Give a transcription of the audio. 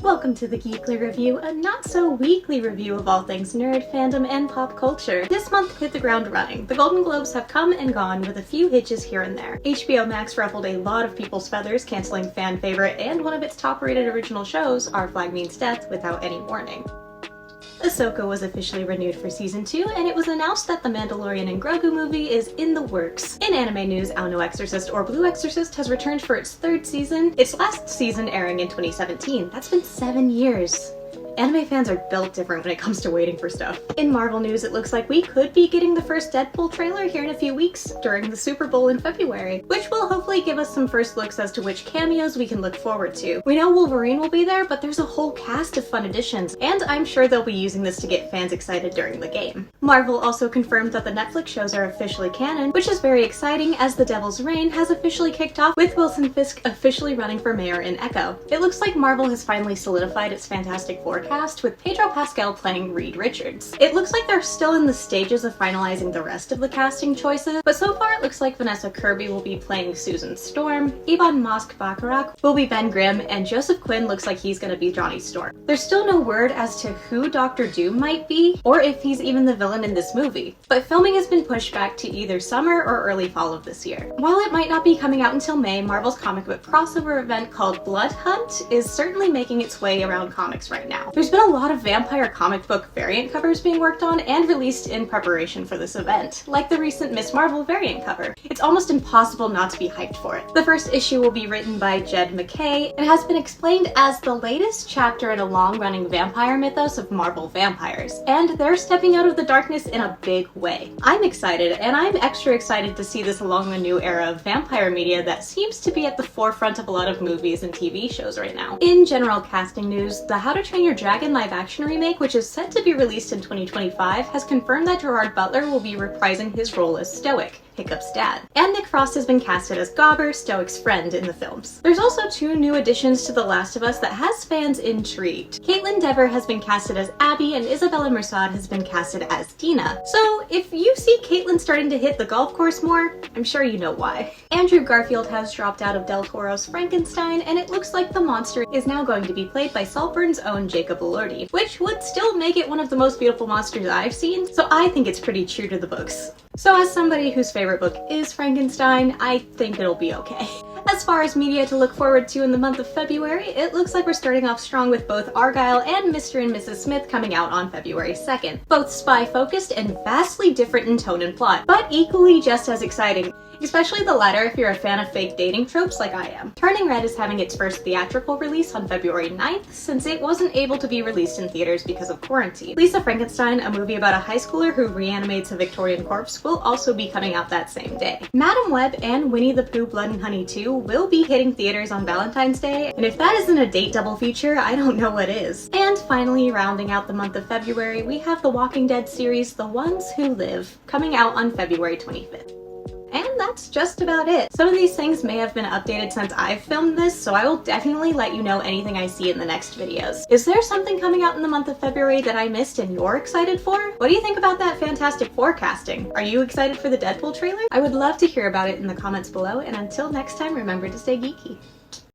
Welcome to the Giquely Review, a not-so-weekly review of all things nerd, fandom, and pop culture. This month hit the ground running. The Golden Globes have come and gone with a few hitches here and there. HBO Max ruffled a lot of people's feathers, canceling fan favorite and one of its top-rated original shows, Our Flag Means Death, without any warning. Ahsoka was officially renewed for season 2, and it was announced that the Mandalorian and Grogu movie is in the works. In anime news, Ao no Exorcist or Blue Exorcist has returned for its third season, its last season airing in 2017. That's been 7 years. Anime fans are built different when it comes to waiting for stuff. In Marvel news, it looks like we could be getting the first Deadpool trailer here in a few weeks during the Super Bowl in February, which will hopefully give us some first looks as to which cameos we can look forward to. We know Wolverine will be there, but there's a whole cast of fun additions, and I'm sure they'll be using this to get fans excited during the game. Marvel also confirmed that the Netflix shows are officially canon, which is very exciting as The Devil's Reign has officially kicked off with Wilson Fisk officially running for mayor in Echo. It looks like Marvel has finally solidified its Fantastic Four cast, with Pedro Pascal playing Reed Richards. It looks like they're still in the stages of finalizing the rest of the casting choices, but so far it looks like Vanessa Kirby will be playing Susan Storm, Ebon Mosk-Bacharach will be Ben Grimm, and Joseph Quinn looks like he's gonna be Johnny Storm. There's still no word as to who Doctor Doom might be, or if he's even the villain in this movie, but filming has been pushed back to either summer or early fall of this year. While it might not be coming out until May, Marvel's comic book crossover event called Blood Hunt is certainly making its way around comics right now. There's been a lot of vampire comic book variant covers being worked on and released in preparation for this event, like the recent Miss Marvel variant cover. It's almost impossible not to be hyped for it. The first issue will be written by Jed MacKay and has been explained as the latest chapter in a long-running vampire mythos of Marvel vampires, and they're stepping out of the darkness in a big way. I'm excited, and I'm extra excited to see this along the new era of vampire media that seems to be at the forefront of a lot of movies and TV shows right now. In general casting news, the How to Train Your Dragon live-action remake, which is set to be released in 2025, has confirmed that Gerard Butler will be reprising his role as Stoic, Hiccup's dad. And Nick Frost has been casted as Gobber, Stoic's friend, in the films. There's also 2 new additions to The Last of Us that has fans intrigued. Kaitlyn Dever has been casted as Abby, and Isabella Mersad has been casted as Dina. So if you see Kaitlyn starting to hit the golf course more, I'm sure you know why. Andrew Garfield has dropped out of Del Toro's Frankenstein, and it looks like the monster is now going to be played by Saltburn's own Jacob Elordi, which would still make it one of the most beautiful monsters I've seen, so I think it's pretty true to the books. So as somebody whose favorite book is Frankenstein, I think it'll be okay. As far as media to look forward to in the month of February, it looks like we're starting off strong with both Argylle and Mr. and Mrs. Smith coming out on February 2nd. Both spy-focused and vastly different in tone and plot, but equally just as exciting. Especially the latter if you're a fan of fake dating tropes like I am. Turning Red is having its first theatrical release on February 9th, since it wasn't able to be released in theaters because of quarantine. Lisa Frankenstein, a movie about a high schooler who reanimates a Victorian corpse, will also be coming out that same day. Madam Web and Winnie the Pooh Blood and Honey 2 will be hitting theaters on Valentine's Day, and if that isn't a date double feature, I don't know what is. And finally, rounding out the month of February, we have the Walking Dead series The Ones Who Live, coming out on February 25th. And that's just about it. Some of these things may have been updated since I've filmed this, so I will definitely let you know anything I see in the next videos. Is there something coming out in the month of February that I missed and you're excited for? What do you think about that Fantastic Four casting? Are you excited for the Deadpool trailer? I would love to hear about it in the comments below, and until next time, remember to stay geeky.